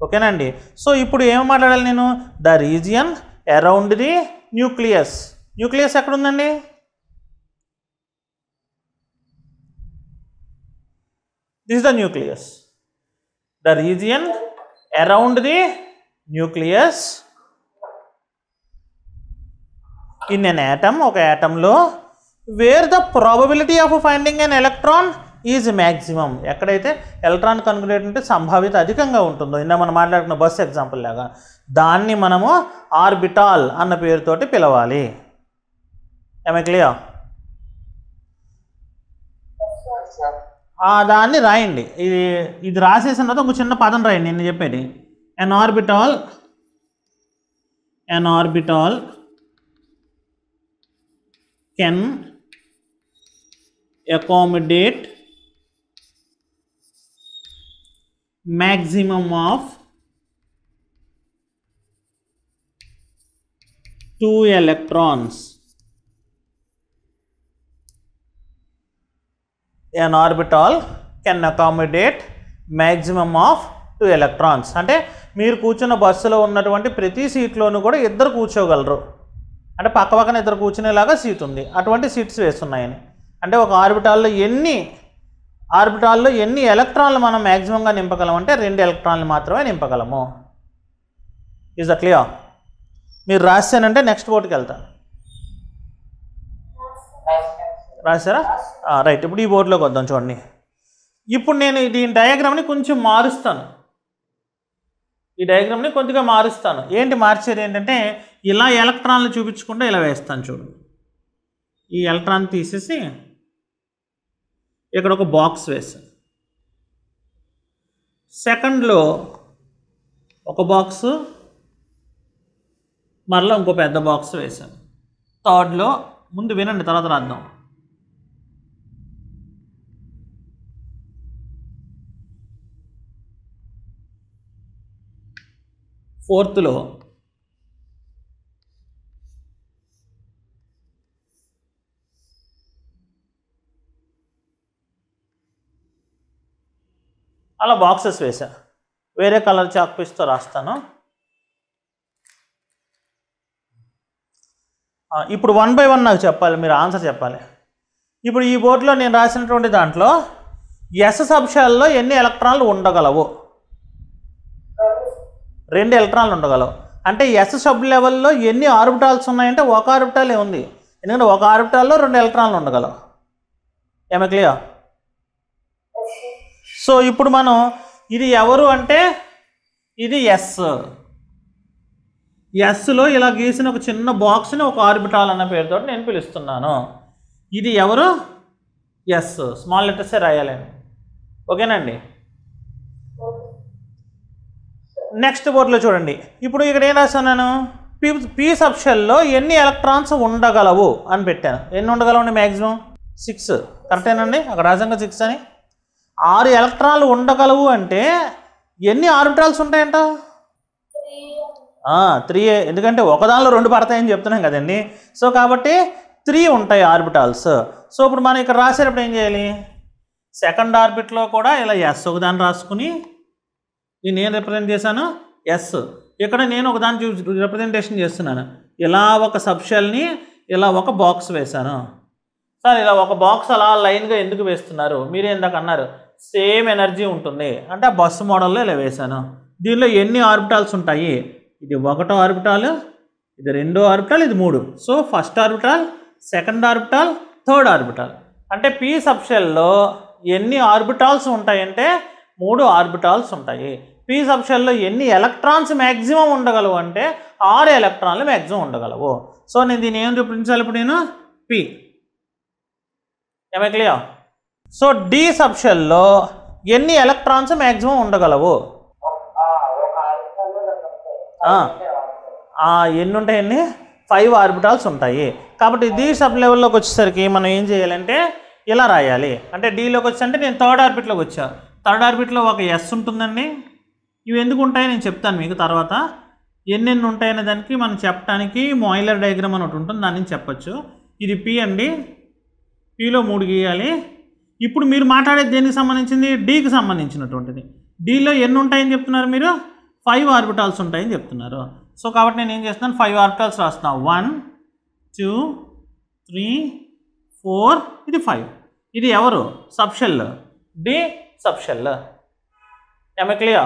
ఓకేనండి. సో ఇప్పుడు ఏం మాట్లాడాలి నేను? The region around the nucleus. Nucleus ఎక్కడ ఉందండి? Is the nucleus. The region around the nucleus in an atom, ఒక యాటంలో, where the probability of finding an electron is maximum, ఎక్కడైతే ఎలక్ట్రాన్ కనుగొనేటువంటి సంభావ్యత అధికంగా ఉంటుందో, ఇందా మనం మాట్లాడుకున్న బస్ ఎగ్జాంపుల్ లాగా, దాన్ని మనము ఆర్బిటాల్ అన్న పేరుతోటి పిలవాలి. ఏమై క్లియర్? దాన్ని రాయండి. ఇది రాసేసిన తర్వాత ఒక చిన్న పదం రాయండి నేను చెప్పేది. An orbital can accommodate maximum of 2 electrons. An orbital can accommodate maximum of 2 electrons. అంటే మీరు కూర్చున్న బస్సులో ఉన్నటువంటి ప్రతి సీట్లోనూ కూడా ఇద్దరు కూర్చోగలరు. అంటే పక్క పక్కన ఇద్దరు కూర్చునేలాగా సీట్ ఉంది, అటువంటి సీట్స్ వేస్తున్నాయని. అంటే ఒక ఆర్బిటాల్లో ఎన్ని ఎలక్ట్రాన్లు మనం మ్యాక్సిమంగా నింపగలం అంటే 2 ఎలక్ట్రాన్లు మాత్రమే నింపగలము. Is the clear? మీరు రాశానంటే నెక్స్ట్ బోర్డుకి వెళ్తా. రాశారా? రైట్. ఇప్పుడు ఈ బోర్డులోకి వద్దాం. చూడండి, ఇప్పుడు నేను దీని డయాగ్రామ్ని కొంచెం మారుస్తాను. ఈ డయాగ్రామ్ని కొద్దిగా మారుస్తాను. ఏంటి మార్చేది ఏంటంటే, ఇలా ఎలక్ట్రాన్లు చూపించకుండా ఇలా వేస్తాను. చూడు, ఈ ఎలక్ట్రాన్ తీసేసి ఇక్కడ ఒక బాక్స్ వేసాను. సెకండ్లో ఒక బాక్స్, మరలా ఇంకో పెద్ద బాక్స్ వేసాను. థర్డ్లో, ముందు వినండి తర్వాత రాద్దాం. ఫోర్త్లో అలా బాక్సెస్ వేసా. వేరే కలర్ చాక్ పీస్తో రాస్తాను. ఇప్పుడు 1 by 1 నాకు చెప్పాలి, మీరు ఆన్సర్ చెప్పాలి. ఇప్పుడు ఈ బోర్డులో నేను రాసినటువంటి దాంట్లో ఎస్ సబ్షెల్లో ఎన్ని ఎలక్ట్రాన్లు ఉండగలవు? 2 ఎలక్ట్రాన్లు ఉండగలవు. అంటే ఎస్ సబ్ లెవెల్లో ఎన్ని ఆర్బిటాల్స్ ఉన్నాయంటే ఒక ఆర్బిటాలే ఉంది, ఎందుకంటే ఒక ఆర్బిటాల్లో 2 ఎలక్ట్రాన్లు ఉండగలవు. ఏమై క్లియర్? సో ఇప్పుడు మనం ఇది ఎవరు అంటే ఇది ఎస్లో ఇలా గీసిన ఒక చిన్న బాక్స్ని ఒక ఆర్బిటాల్ అన్న పేరుతో నేను పిలుస్తున్నాను. ఇది ఎవరు? ఎస్. స్మాల్ లెటర్సే రాయాలండి. ఓకేనండి? నెక్స్ట్ బోర్డులో చూడండి. ఇప్పుడు ఇక్కడ ఏం రాశాను? పీ సబ్షెల్లో ఎన్ని ఎలక్ట్రాన్స్ ఉండగలవు అని పెట్టాను. ఎన్ని ఉండగలవు అండి? మ్యాక్సిమం 6. కరెక్టేనండి? అక్కడ రాజంగా 6 అని. 6 ఎలక్ట్రాన్లు ఉండగలవు అంటే ఎన్ని ఆర్బిటాల్స్ ఉంటాయంట? 3. ఎందుకంటే ఒకదానిలో 2 పడతాయని చెప్తున్నాం కదండి. సో కాబట్టి 3 ఉంటాయి ఆర్బిటాల్స్. సో ఇప్పుడు మనం ఇక్కడ రాసేటప్పుడు ఏం చేయాలి? సెకండ్ ఆర్బిట్లో కూడా ఇలా ఎస్ ఒకదాన్ని రాసుకుని, నేను రిప్రజెంట్ చేశాను ఎస్. ఇక్కడ నేను ఒకదాన్ని రిప్రజెంటేషన్ చేస్తున్నాను. ఇలా ఒక సబ్షెల్ని ఇలా ఒక బాక్స్ వేశాను. సార్ ఇలా ఒక బాక్స్ అలా లైన్గా ఎందుకు వేస్తున్నారు? మీరు ఇందాక అన్నారు సేమ్ ఎనర్జీ ఉంటుంది అంటే ఆ బస్సు మోడల్లో ఇలా వేశాను. దీనిలో ఎన్ని ఆర్బిటాల్స్ ఉంటాయి? ఇది 1వ ఆర్బిటాల్, ఇది 2వ ఆర్బిటాల్, ఇది 3. So first orbital, second orbital, third orbital. అంటే పీ సబ్షెల్లో ఎన్ని ఆర్బిటాల్స్ ఉంటాయంటే 3 ఆర్బిటాల్స్ ఉంటాయి. పీ సబ్షెల్లో ఎన్ని ఎలక్ట్రాన్స్ మ్యాక్సిమం ఉండగలవు అంటే 6 ఎలక్ట్రాన్లు మ్యాక్సిమం ఉండగలవు. సో నేను దీన్ని ఏం చూపించాలి ఇప్పుడు? నేను పీ. ఏమై క్లియర్? సో డి సబ్షెల్లో ఎన్ని ఎలక్ట్రాన్స్ మ్యాక్సిమం ఉండగలవు? ఎన్ని ఉంటాయండి? 5 ఆర్బిటాల్స్ ఉంటాయి. కాబట్టి డి సబ్ లెవెల్లోకి వచ్చేసరికి మనం ఏం చేయాలంటే ఇలా రాయాలి. అంటే డీలోకి వచ్చి నేను థర్డ్ ఆర్బిట్లోకి వచ్చా. థర్డ్ ఆర్బిట్లో ఒక ఎస్ ఉంటుందండి. ఇవి ఎందుకు ఉంటాయో నేను చెప్తాను మీకు తర్వాత. ఎన్నెన్ని ఉంటాయనే దానికి మనం చెప్పడానికి మాయిలర్ డయాగ్రామ్ అని ఒకటి ఉంటుంది, దాని నుంచి చెప్పచ్చు. ఇది పి అండి. పిలో 3 గీయాలి. ఇప్పుడు మీరు మాట్లాడేది దేనికి సంబంధించింది? డీకి సంబంధించినటువంటిది. డీలో ఎన్ని ఉంటాయని చెప్తున్నారు మీరు? 5 ఆర్బిటాల్స్ ఉంటాయని చెప్తున్నారు. సో కాబట్టి నేను ఏం చేస్తున్నాను? 5 ఆర్బిటాల్స్ రాస్తున్నాను. 1 2 3 4. ఇది 5. ఇది ఎవరు? Subshell. D subshell. am I clear?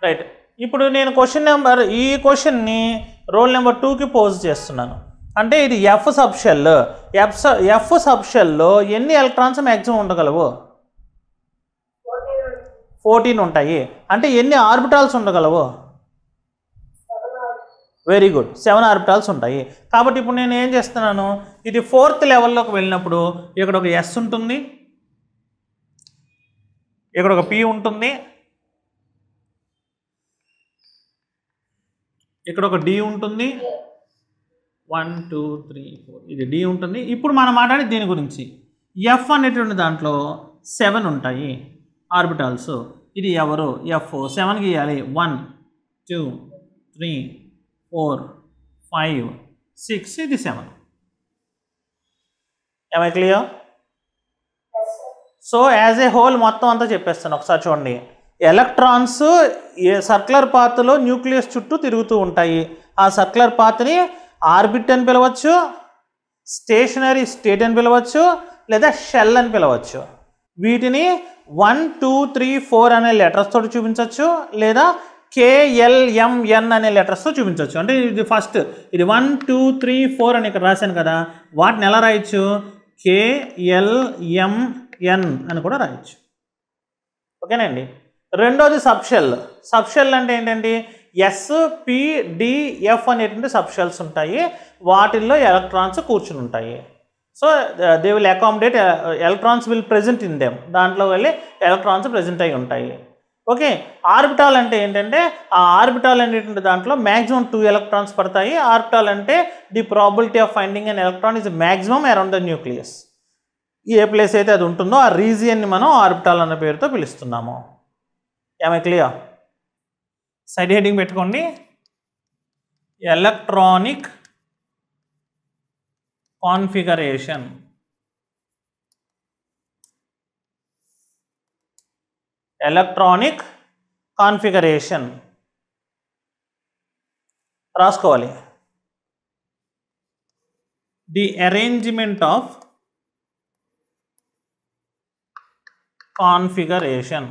Right. ఇప్పుడు నేను ఈ క్వశ్చన్ని రోల్ నెంబర్ 2కి పోజ్ చేస్తున్నాను. అంటే ఇది ఎఫ్ సబ్షెల్లో ఎన్ని ఎలక్ట్రాన్స్ మ్యాక్సిమం ఉండగలవు? 14 ఉంటాయి. అంటే ఎన్ని ఆర్బిటాల్స్ ఉండగలవు? వెరీ గుడ్, 7 ఆర్బిటాల్స్ ఉంటాయి. కాబట్టి ఇప్పుడు నేను ఏం చేస్తున్నాను, ఇది 4th లెవెల్లోకి వెళ్ళినప్పుడు ఇక్కడ ఒక ఎస్ ఉంటుంది, ఇక్కడ ఒక పి ఉంటుంది, ఇక్కడ ఒక డి ఉంటుంది, 1 2 3 4 ఇది డి ఉంటుంది. ఇప్పుడు మనం మాట్లాడి దీని గురించి ఎఫ్ అనేటువంటి దాంట్లో 7 ఉంటాయి ఆర్బిటాల్స్. ఇది ఎవరు? ఎఫ్ 7 గీయాలి. 1 2 3 4 5 6 ఇది 7. am I clear? So as a whole మొత్తం అంతా చెప్పేస్తాను. ఒకసారి చూడండి. ఎలక్ట్రాన్స్ సర్క్యులర్ పాత్లో న్యూక్లియస్ చుట్టూ తిరుగుతూ ఉంటాయి. ఆ సర్క్యులర్ పాత్ని ఆర్బిట్ అని పిలవచ్చు, స్టేషనరీ స్టేట్ అని పిలవచ్చు, లేదా షెల్ అని పిలవచ్చు. వీటిని 1 2 3 4 అనే లెటర్స్ తోటి చూపించవచ్చు, లేదా KLMN అనే లెటర్స్తో చూపించవచ్చు. అంటే ఇది ఫస్ట్ ఇది 1 2 3 4 అని ఇక్కడ రాశాను కదా, వాటిని ఎలా రాయొచ్చు? KLMN అని కూడా రాయొచ్చు. ఓకేనండి. రెండోది సబ్షెల్ అంటే ఏంటంటే SPDF అనేటువంటి సబ్షెల్స్ ఉంటాయి. వాటిల్లో ఎలక్ట్రాన్స్ కూర్చుని ఉంటాయి. So they will accommodate electrons will present in them. దాంట్లో వెళ్ళి ఎలక్ట్రాన్స్ ప్రెజెంట్ అయి ఉంటాయి. ఓకే. ఆర్బిటాల్ అంటే ఏంటంటే ఆ ఆర్బిటాల్ అనేటువంటి దాంట్లో మ్యాక్సిమం 2 ఎలక్ట్రాన్స్ పడతాయి. ఆర్బిటాల్ అంటే the probability of finding an electron is maximum around the nucleus. A place అయితే అది ఉంటుందో ఆ రీజియన్ని మనం ఆర్బిటాల్ అన్న పేరుతో పిలుస్తున్నాము. am I clear? Side heading పెట్టుకోండి. Electronic configuration. ఎలక్ట్రానిక్ కాన్ఫిగరేషన్ రాసుకోవాలి. The arrangement of configuration.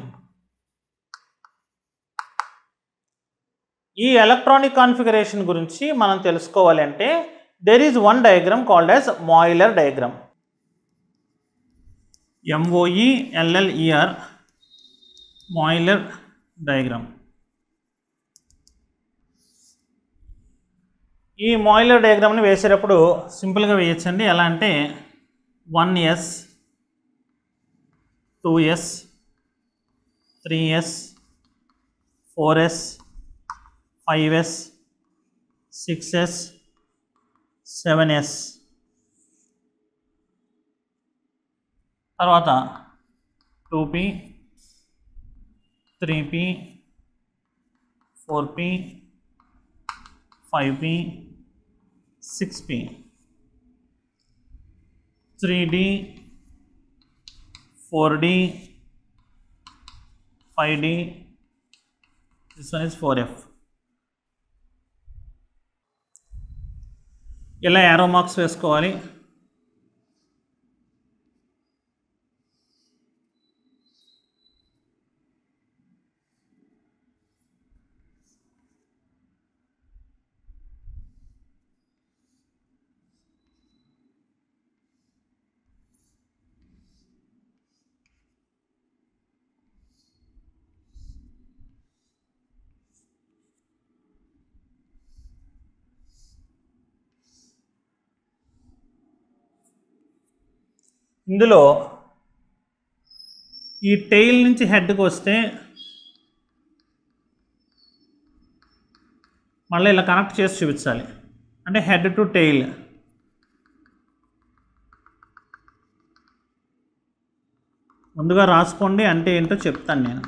ఈ ఎలక్ట్రానిక్ కాన్ఫిగరేషన్ గురించి మనం తెలుసుకోవాలి అంటే there is one diagram called as Moeller diagram. MOELLER Moeller diagram. ఈ Moeller diagram ని వేసేటప్పుడు సింపుల్గా వేయచ్చండి. ఎలా అంటే 1s 2s 3s 4s 5s 6s 7s తర్వాత 2p 3p 4p 5p 6p 3d 4d 5d. this one is 4f. ఇలా arrow marks వేసుకోవాలి. ఇందులో ఈ టెయిల్ నుంచి హెడ్కి వస్తే మళ్ళీ ఇలా కనెక్ట్ చేసి చూపించాలి. అంటే హెడ్ టు టెయిల్. ముందుగా రాసుకోండి, అంటే ఏంటో చెప్తాను నేను.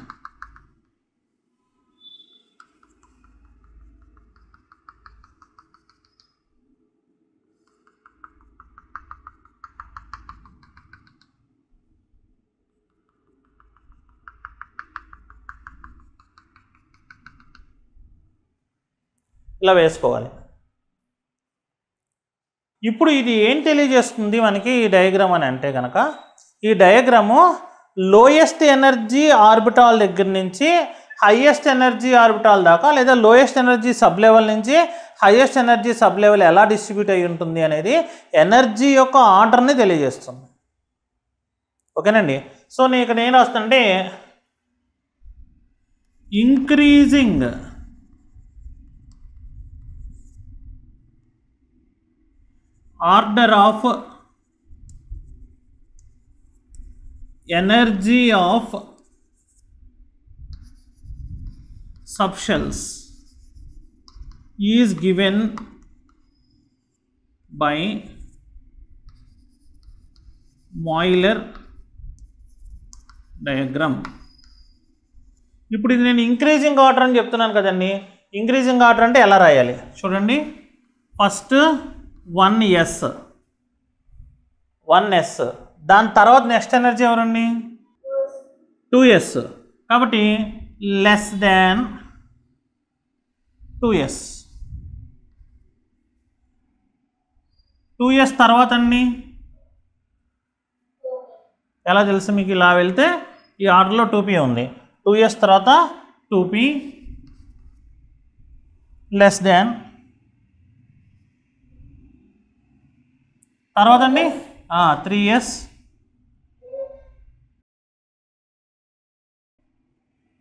ఇలా వేసుకోవాలి. ఇప్పుడు ఇది ఏం తెలియజేస్తుంది మనకి ఈ డయాగ్రామ్ అని అంటే కనుక, ఈ డయాగ్రాము లోయెస్ట్ ఎనర్జీ ఆర్బిటాల్ దగ్గర నుంచి హైయెస్ట్ ఎనర్జీ ఆర్బిటాల్ దాకా లేదా లోయెస్ట్ ఎనర్జీ సబ్ లెవెల్ నుంచి హైయెస్ట్ ఎనర్జీ సబ్ లెవెల్ ఎలా డిస్ట్రిబ్యూట్ అయి ఉంటుంది అనేది ఎనర్జీ యొక్క ఆర్డర్ని తెలియజేస్తుంది. ఓకేనండి. సో నేను ఇక్కడ ఏం రాస్తుంటే increasing order of energy of subshells is given by Euler diagram. ఇప్పుడు ఇది నేను ఇంక్రీజింగ్ ఆర్డర్ అని చెప్తున్నాను కదండి. ఇంక్రీజింగ్ ఆర్డర్ అంటే ఎలా రాయాలి చూడండి. ఫస్ట్ 1s, దాని తర్వాత నెక్స్ట్ ఎనర్జీ ఎవరండి 2s. కాబట్టి లెస్ దాన్ 2s తర్వాత అండి ఎలా తెలుసు మీకు? ఇలా వెళ్తే ఈ ఆర్డర్లో 2p ఉంది. 2s తర్వాత 2p లెస్ దాన్ తర్వాత అండి 3s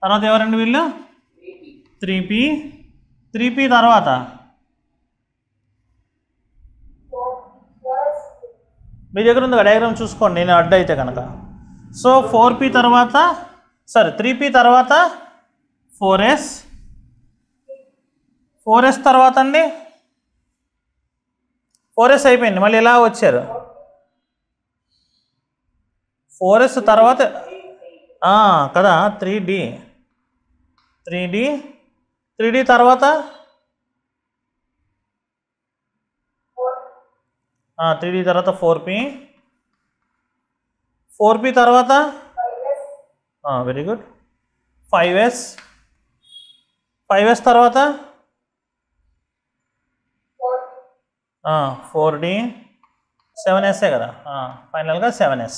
తర్వాత ఎవరండి వీళ్ళు 3p తర్వాత మీ దగ్గర ఉంది డయాగ్రామ్ చూసుకోండి, నేను అడ్డు అయితే కనుక. సో 4p తర్వాత 3p తర్వాత 4s తర్వాత అండి 4s అయిపోయింది. మళ్ళీ ఇలా వచ్చారు 4s తర్వాత కదా 3d తర్వాత 3d తర్వాత 4p తర్వాత వెరీ గుడ్ 5s తర్వాత 4d 7s కదా ఫైనల్గా 7s.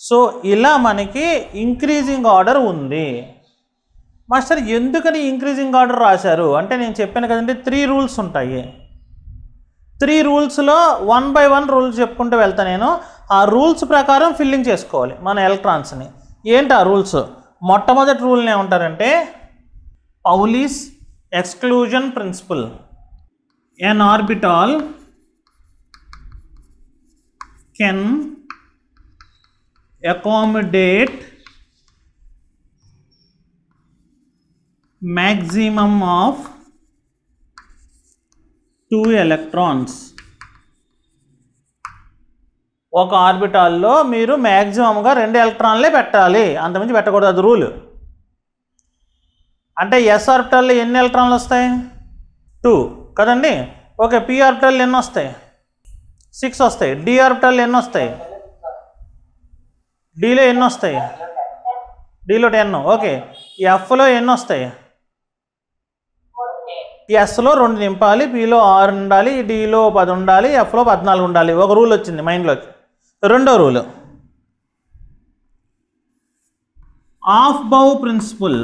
సో ఇలా మనకి ఇంక్రీజింగ్ ఆర్డర్ ఉంది. మాస్టర్ ఎందుకని ఇంక్రీజింగ్ ఆర్డర్ రాశారు అంటే నేను చెప్పాను కదండి 3 రూల్స్ ఉంటాయి. 3 రూల్స్లో 1 by 1 రూల్స్ చెప్పుకుంటూ వెళ్తా నేను. ఆ రూల్స్ ప్రకారం ఫిల్లింగ్ చేసుకోవాలి మన ఎలక్ట్రాన్స్ని. ఏంటి ఆ రూల్స్? మొట్టమొదటి రూల్ని ఏమంటారంటే Pauli's exclusion principle. An orbital can accommodate maximum of 2 electrons. ఒక ఆర్బిటాల్లో మీరు మ్యాక్సిమంగా 2 ఎలక్ట్రాన్లే పెట్టాలి, అంతమించి పెట్టకూడదు. అది రూల్. అంటే ఎస్ ఆర్బిటాల్లో ఎన్ని ఎలక్ట్రాన్లు వస్తాయి 2 కదండి. ఓకే, పి ఆర్బిటాల్లో ఎన్ని వస్తాయి 6 వస్తాయి. డి ఆర్బిటాల్లో ఎన్ని వస్తాయి? డీలో ఎన్ని వస్తాయి? డీలో 10. ఓకే, ఎఫ్లో ఎన్ని వస్తాయి? ఎస్లో 2 నింపాలి, పిలో 6 ఉండాలి, డీలో 10 ఉండాలి, ఎఫ్లో 14 ఉండాలి. ఒక రూల్ వచ్చింది మైండ్లోకి. రెండో rule aufbau principle.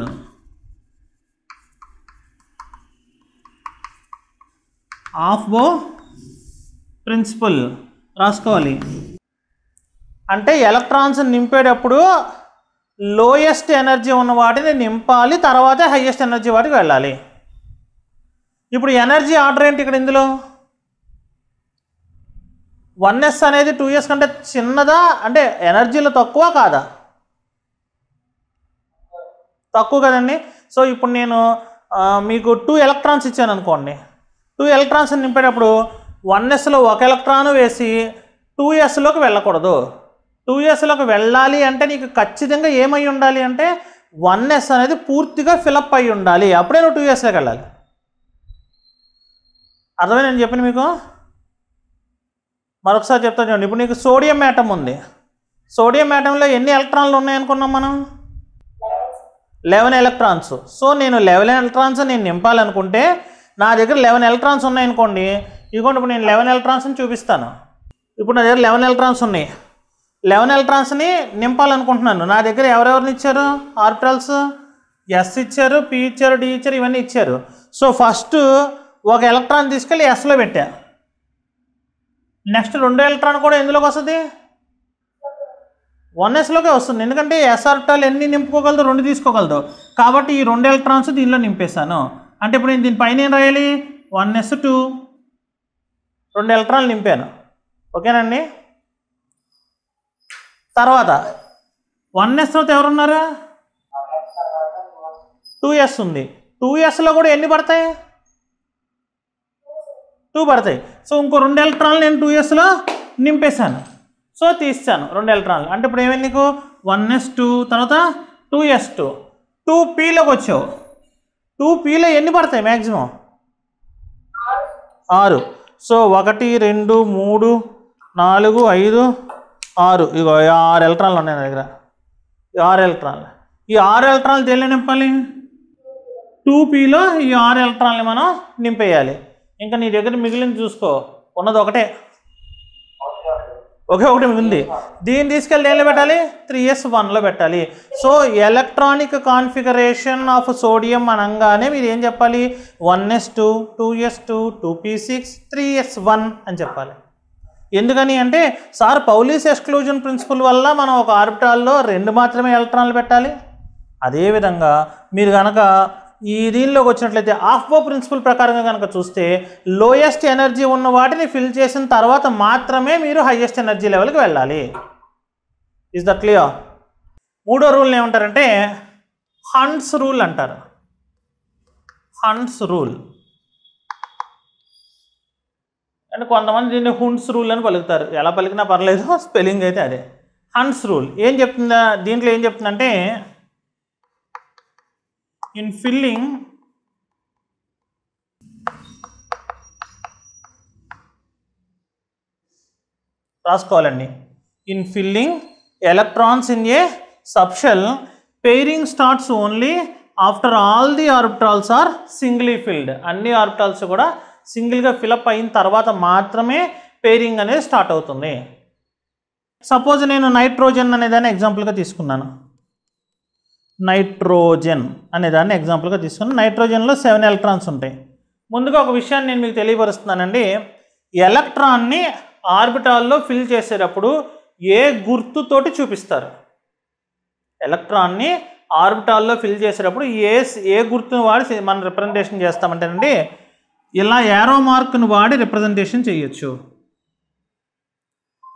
Aufbau principle రాసుకోవాలి. అంటే ఎలక్ట్రాన్స్ నింపేటప్పుడు లోయెస్ట్ ఎనర్జీ ఉన్న వాటిని నింపాలి, తర్వాతే హైయెస్ట్ ఎనర్జీ వాటికి వెళ్ళాలి. ఇప్పుడు ఎనర్జీ ఆర్డర్ ఏంటి ఇక్కడ? ఇందులో 1s అనేది 2s కంటే చిన్నదా అంటే ఎనర్జీలో తక్కువ కాదా? తక్కువ కదండి. సో ఇప్పుడు నేను మీకు 2 ఎలక్ట్రాన్స్ ఇచ్చాను అనుకోండి. 2 ఎలక్ట్రాన్స్ నింపేటప్పుడు 1sలో 1 ఎలక్ట్రాన్ వేసి 2sలోకి వెళ్ళకూడదు. 2sలోకి వెళ్ళాలి అంటే నీకు ఖచ్చితంగా ఏమై ఉండాలి అంటే 1s అనేది పూర్తిగా ఫిలప్ అయి ఉండాలి. అప్పుడే నువ్వు 2sలోకి వెళ్ళాలి. అర్థమే నేను చెప్పిన మీకు? మరొకసారి చెప్తాను చూడండి. ఇప్పుడు నీకు సోడియం యాటమ్ ఉంది. సోడియం యాటంలో ఎన్ని ఎలక్ట్రాన్లు ఉన్నాయనుకున్నాం మనం? 11 ఎలక్ట్రాన్స్. సో నేను 11 ఎలక్ట్రాన్స్ నేను నింపాలనుకుంటే నా దగ్గర 11 ఎలక్ట్రాన్స్ ఉన్నాయనుకోండి. ఇదిగోండి ఇప్పుడు నేను 11 ఎలక్ట్రాన్స్ని చూపిస్తాను. ఇప్పుడు నా దగ్గర 11 ఎలక్ట్రాన్స్ ఉన్నాయి. 11 ఎలక్ట్రాన్స్ని నింపాలనుకుంటున్నాను. నా దగ్గర ఎవరెవరిని ఇచ్చారు? ఆర్బిటాల్స్ ఎస్ ఇచ్చారు, పి ఇచ్చారు, డి ఇచ్చారు, ఇవన్నీ ఇచ్చారు. సో ఫస్ట్ ఒక ఎలక్ట్రాన్ తీసుకెళ్ళి ఎస్లో పెట్టా. నెక్స్ట్ 2 ఎలక్ట్రాన్ కూడా ఎందులోకి వస్తుంది? 1sలోకే వస్తుంది. ఎందుకంటే ఎస్ ఆర్బిటాల్ ఎన్ని నింపుకోగలదు? 2 తీసుకోగలదు. కాబట్టి ఈ 2 ఎలక్ట్రాన్స్ దీనిలో నింపేశాను. అంటే ఇప్పుడు నేను దీనిపైన ఏం రాయాలి? 1s2 2 ఎలక్ట్రాన్లు నింపాను. ఓకేనండి. తర్వాత 1s తర్వాత ఎవరున్నారు? 2s ఉంది. 2sలో కూడా ఎన్ని పడతాయి? 2 పడతాయి. సో ఇంకో 2 ఎలక్ట్రాన్లు నేను 2sలో నింపేశాను. సో తీసాను 2 ఎలక్ట్రాన్లు. అంటే ఇప్పుడు ఏమైంది నీకు? 1s2 తర్వాత 2s2 2pలోకి వచ్చావు. 2pలో ఎన్ని పడతాయి మ్యాక్సిమం? 6. సో 1 2 3 4 5 6 ఇగో 6 ఎలక్ట్రాన్లు ఉన్నాయి నా దగ్గర. 6 ఎలక్ట్రాన్లు. ఈ 6 ఎలక్ట్రాన్లు దేనిలో నింపాలి? 2pలో ఈ 6 ఎలక్ట్రాన్లు మనం నింపేయాలి. ఇంకా నీ దగ్గర మిగిలింది చూసుకో, ఉన్నది ఒకటే, ఒకే ఒకటి ఉంది. దీన్ని తీసుకెళ్ళి దేనిలో పెట్టాలి? 3s1లో పెట్టాలి. So electronic configuration of sodium అనగానే మీరు ఏం చెప్పాలి? 1s2 2s2 2p6 3s1 అని చెప్పాలి. ఎందుకని అంటే సార్ పౌలీస్ ఎక్స్క్లూజన్ ప్రిన్సిపల్ వల్ల మనం ఒక ఆర్బిటాల్లో 2 మాత్రమే ఎలక్ట్రాన్లు పెట్టాలి. అదేవిధంగా మీరు కనుక ఈ దీనిలోకి వచ్చినట్లయితే ఆఫ్బో ప్రిన్సిపల్ ప్రకారంగా కనుక చూస్తే లోయెస్ట్ ఎనర్జీ ఉన్న వాటిని ఫిల్ చేసిన తర్వాత మాత్రమే మీరు హైయెస్ట్ ఎనర్జీ లెవెల్కి వెళ్ళాలి. Is that clear? మూడో రూల్ని ఏమంటారంటే హంట్స్ రూల్ అంటారు. హంట్స్ రూల్ అంటే కొంతమంది దీన్ని హుంట్స్ రూల్ అని పలుకుతారు. ఎలా పలికినా పర్లేదు, స్పెల్లింగ్ అయితే అదే. హంట్స్ రూల్ ఏం చెప్తుందా? దీంట్లో ఏం చెప్తుందంటే in filling రాసుకోవాలండి. in filling electrons in a subshell pairing starts only after all the orbitals are singly filled. అన్ని ఆర్బిటాల్స్ కూడా సింగిల్గా ఫిలప్ అయిన తర్వాత మాత్రమే పేరింగ్ అనేది స్టార్ట్ అవుతుంది. సపోజ్ నేను నైట్రోజన్ అనేదాన్ని ఎగ్జాంపుల్గా తీసుకున్నాను. నైట్రోజన్ అనేదాన్ని ఎగ్జాంపుల్గా తీసుకున్నాను. నైట్రోజన్లో 7 ఎలక్ట్రాన్స్ ఉంటాయి. ముందుగా ఒక విషయాన్ని నేను మీకు తెలియపరుస్తున్నానండి. ఎలక్ట్రాన్ని ఆర్బిటాల్లో ఫిల్ చేసేటప్పుడు ఏ గుర్తుతోటి చూపిస్తారు? ఎలక్ట్రాన్ని ఆర్బిటాల్లో ఫిల్ చేసేటప్పుడు ఏ గుర్తును వాడి మనం రిప్రజెంటేషన్ చేస్తామంటేనండి ఇలా యారో మార్క్ను వాడి రిప్రజెంటేషన్ చేయొచ్చు.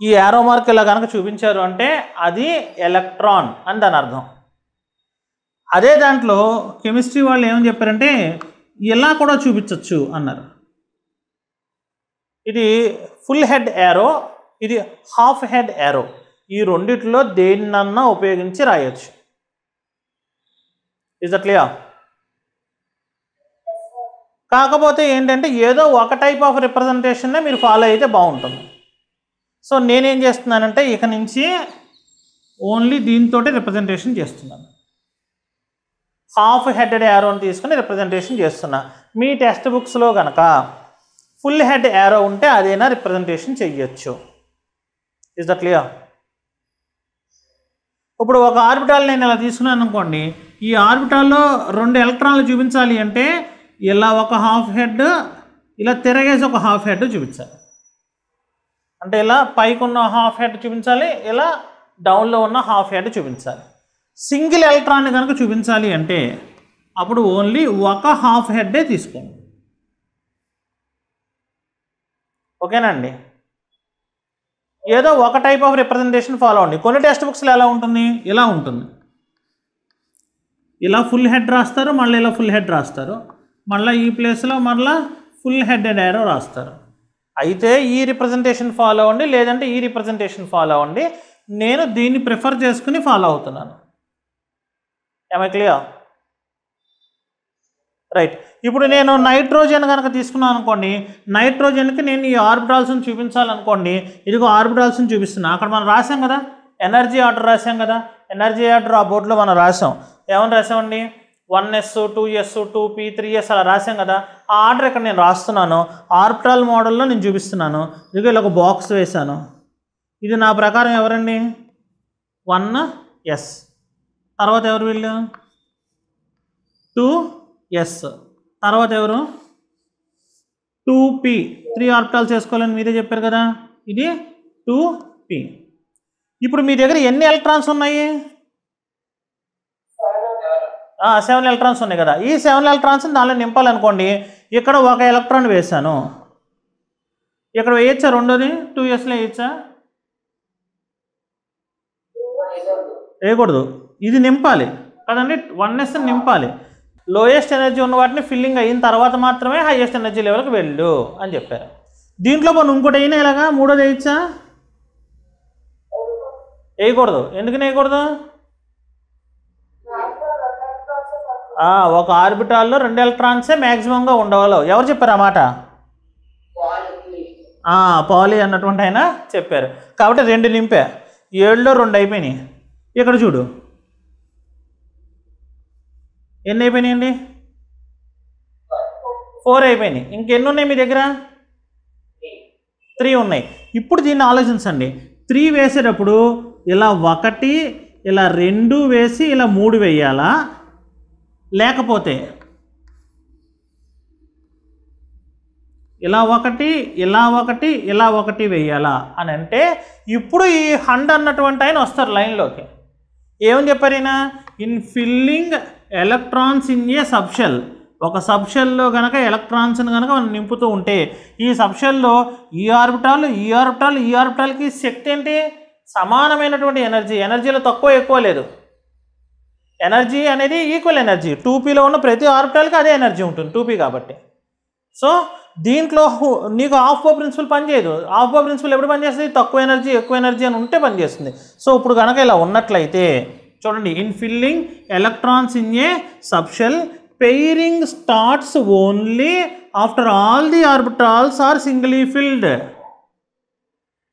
ఈ యారో మార్క్ ఇలా కనుక చూపించారు అంటే అది ఎలక్ట్రాన్ అని దాని అర్థం. అదే దాంట్లో కెమిస్ట్రీ వాళ్ళు ఏమని చెప్పారంటే ఇలా కూడా చూపించవచ్చు అన్నారు. ఇది ఫుల్ హెడ్ యారో, ఇది హాఫ్ హెడ్ యారో. ఈ రెండిట్లో దేన్నన్నా ఉపయోగించి రాయొచ్చు. Is that clear? కాకపోతే ఏంటంటే ఏదో ఒక టైప్ ఆఫ్ రిప్రజెంటేషన్నే మీరు ఫాలో అయితే బాగుంటుంది. సో నేనేం చేస్తున్నానంటే ఇక నుంచి ఓన్లీ దీంతో రిప్రజెంటేషన్ చేస్తున్నాను. హాఫ్ హెడెడ్ యారోని తీసుకుని రిప్రజెంటేషన్ చేస్తున్నా. మీ టెక్స్ట్ బుక్స్లో కనుక ఫుల్ హెడ్ యారో ఉంటే అదైనా రిప్రజెంటేషన్ చెయ్యొచ్చు. Is that clear? ఇప్పుడు ఒక ఆర్బిటాల్ నేను ఇలా తీసుకున్నాను అనుకోండి. ఈ ఆర్బిటాల్లో 2 ఎలక్ట్రాన్లు చూపించాలి అంటే ఇలా ఒక హాఫ్ హెడ్, ఇలా తిరగేసి ఒక హాఫ్ హెడ్ చూపించాలి. అంటే ఇలా పైకి ఉన్న హాఫ్ హెడ్ చూపించాలి, ఇలా డౌన్లో ఉన్న హాఫ్ హెడ్ చూపించాలి. సింగిల్ ఎలక్ట్రాన్ కనుక చూపించాలి అంటే అప్పుడు ఓన్లీ ఒక హాఫ్ హెడ్డే తీసుకోండి. ఓకేనండి? ఏదో ఒక టైప్ ఆఫ్ రిప్రజెంటేషన్ ఫాలో అవ్వండి. కొన్ని టెక్స్ట్ బుక్స్లో ఎలా ఉంటుంది? ఇలా ఉంటుంది. ఇలా ఫుల్ హెడ్ రాస్తారు, మళ్ళీ ఇలా ఫుల్ హెడ్ రాస్తారు, మళ్ళీ ఈ ప్లేస్లో మళ్ళీ ఫుల్ హెడెడ్ యారో రాస్తారు. అయితే ఈ రిప్రజెంటేషన్ ఫాలో అవ్వండి, లేదంటే ఈ రిప్రజెంటేషన్ ఫాలో అవ్వండి. నేను దీన్ని ప్రిఫర్ చేసుకుని ఫాలో అవుతున్నాను. Am I clear? రైట్. ఇప్పుడు నేను నైట్రోజన్ కనుక తీసుకున్నాను అనుకోండి, నైట్రోజన్కి నేను ఈ ఆర్బిటాల్స్ని చూపించాలనుకోండి, ఇదిగో ఆర్బిటాల్స్ని చూపిస్తున్నా. అక్కడ మనం రాసాం కదా, ఎనర్జీ ఆర్డర్ రాసాం కదా. ఎనర్జీ ఆర్డర్ ఆ బోర్డులో మనం రాసాం. ఏమని రాసామండి? 1s 2s 2p 3s అలా రాసాం కదా. ఆ ఆర్డర్ ఇక్కడ నేను రాస్తున్నాను. ఆర్బిటాల్ మోడల్లో నేను చూపిస్తున్నాను. ఇదిగో ఇలా ఒక బాక్స్ వేశాను. ఇది నా ప్రకారం ఎవరండి? 1s. తర్వాత ఎవరు వీళ్ళు 2s. తర్వాత ఎవరు 2p. 3 ఆర్బిటాల్స్ వేసుకోవాలని మీరే చెప్పారు కదా, ఇది 2p. ఇప్పుడు మీ దగ్గర ఎన్ని ఎలక్ట్రాన్స్ ఉన్నాయి? 7 ఎలక్ట్రాన్స్ ఉన్నాయి కదా. ఈ 7 ఎలక్ట్రాన్స్ దానిలో నింపాలనుకోండి. ఇక్కడ ఒక ఎలక్ట్రాన్ వేసాను, ఇక్కడ వేయచ్చా? రెండోది 2sలో వేయచ్చా? వేయకూడదు. ఇది నింపాలి కదండి, 1s నింపాలి. లోయెస్ట్ ఎనర్జీ ఉన్న వాటిని ఫిల్లింగ్ అయిన తర్వాత మాత్రమే హైయెస్ట్ ఎనర్జీ లెవెల్కి వెళ్ళు అని చెప్పారు. దీంట్లో మనం ఇంకోటి అయినా ఇలాగా మూడోది వేయచ్చా? వేయకూడదు. ఎందుకని వేయకూడదు? ఒక ఆర్బిటాల్లో 2 ఎలక్ట్రాన్సే మ్యాక్సిమంగా ఉండవాలి. ఎవరు చెప్పారు ఆ మాట? పాలీ అన్నటువంటి ఆయన చెప్పారు. కాబట్టి 2 నింపా, 7లో 2 అయిపోయినాయి. ఇక్కడ చూడు ఎన్ని అయిపోయినాయండి? 4 అయిపోయినాయి. ఇంకెన్ని ఉన్నాయి మీ దగ్గర? 3 ఉన్నాయి. ఇప్పుడు దీన్ని ఆలోచించండి. 3 వేసేటప్పుడు ఇలా 1, ఇలా 2 వేసి ఇలా 3 వేయాలా, లేకపోతే ఇలా 1, ఇలా 1, ఇలా 1 వేయాలా అని అంటే, ఇప్పుడు ఈ హండ్ అన్నటువంటి ఆయన వస్తారు లైన్లోకి. ఏమని చెప్పారు ఈయన? In filling electrons in a subshell. ఒక సబ్షెల్లో కనుక ఎలక్ట్రాన్స్ని కనుక మనం నింపుతూ ఉంటే, ఈ సబ్షెల్లో ఈ ఆర్బిటాల్ ఈ ఆర్బిటాల్ ఈ ఆర్బిటాల్కి శక్తి ఏంటి? సమానమైనటువంటి ఎనర్జీ. ఎనర్జీలో తక్కువ ఎక్కువ లేదు. ఎనర్జీ అనేది ఈక్వల్ ఎనర్జీ. 2pలో ఉన్న ప్రతి ఆర్బిటాల్కి అదే ఎనర్జీ ఉంటుంది 2p కాబట్టి. సో దీంట్లో నీకు హాఫ్ బో ప్రిన్సిపల్ పనిచేయదు. హాఫ్ బో ప్రిన్సిపల్ ఎప్పుడు పనిచేస్తుంది? తక్కువ ఎనర్జీ ఎక్కువ ఎనర్జీ అని ఉంటే పనిచేస్తుంది. సో ఇప్పుడు కనుక ఇలా ఉన్నట్లయితే చూడండి, in filling electrons in a subshell pairing starts only after all the orbitals are singly filled.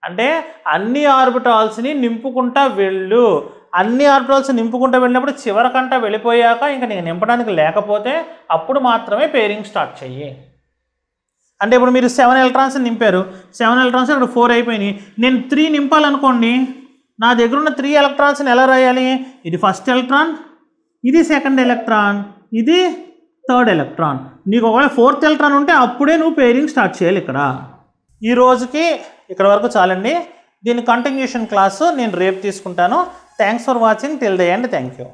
అంటే అన్ని ఆర్బిటాల్స్ని నింపుకుంటా వెళ్ళు. అన్ని ఆర్బిటాల్స్ నింపుకుంటూ వెళ్ళినప్పుడు చివరికంట వెళ్ళిపోయాక ఇంకా నేను నింపడానికి లేకపోతే అప్పుడు మాత్రమే పెయిరింగ్ స్టార్ట్ చెయ్యి. అంటే ఇప్పుడు మీరు 7 ఎలక్ట్రాన్స్ నింపారు, 7 ఎలక్ట్రాన్స్ ఇక్కడ 4 అయిపోయినాయి. నేను 3 నింపాలనుకోండి, నా దగ్గర ఉన్న 3 ఎలక్ట్రాన్స్ని ఎలా రాయాలి? ఇది ఫస్ట్ ఎలక్ట్రాన్, ఇది సెకండ్ ఎలక్ట్రాన్, ఇది థర్డ్ ఎలక్ట్రాన్. నీకు ఒకవేళ 4th ఎలక్ట్రాన్ ఉంటే అప్పుడే నువ్వు పెయిరింగ్ స్టార్ట్ చేయాలి. ఇక్కడ ఈ రోజుకి ఇక్కడ వరకు చాలండి. దీని కంటిన్యూషన్ క్లాసు నేను రేపు తీసుకుంటాను. Thanks for watching till the end. Thank you.